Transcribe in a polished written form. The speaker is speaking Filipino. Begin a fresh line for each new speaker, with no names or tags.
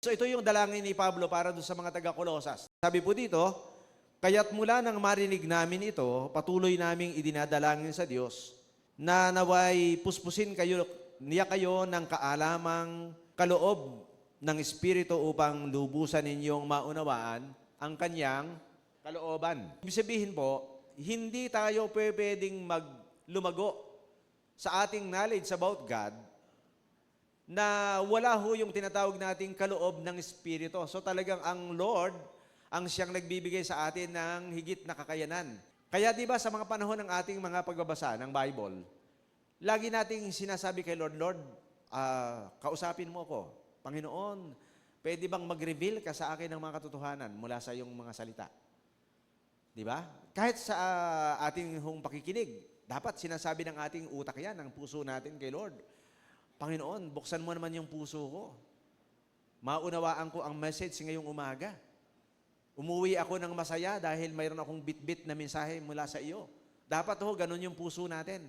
So ito yung dalangin ni Pablo para doon sa mga taga-Kolosas. Sabi po dito, kaya't mula nang marinig namin ito, patuloy naming idinadalangin sa Diyos na naway puspusin niya kayo ng kaalamang kaloob ng Espiritu upang lubusan ninyong maunawaan ang kanyang kalooban. Ibig sabihin po, hindi tayo pwedeng lumago sa ating knowledge about God na wala ho yung tinatawag nating kaloob ng Espiritu. So talagang ang Lord ang siyang nagbibigay sa atin ng higit na kakayanan. Kaya di ba sa mga panahon ng ating mga pagbabasa ng Bible, lagi nating sinasabi kay Lord, Lord, kausapin mo ako. Panginoon, pwede bang mag-reveal ka sa akin ng mga katotohanan mula sa iyong mga salita? Di ba? Kahit sa ating pakikinig, dapat sinasabi ng ating utak yan, ng puso natin kay Lord, Panginoon, buksan mo naman yung puso ko. Maunawaan ko ang message ngayong umaga. Umuwi ako ng masaya dahil mayroon akong bit-bit na mensahe mula sa iyo. Dapat ganun yung puso natin.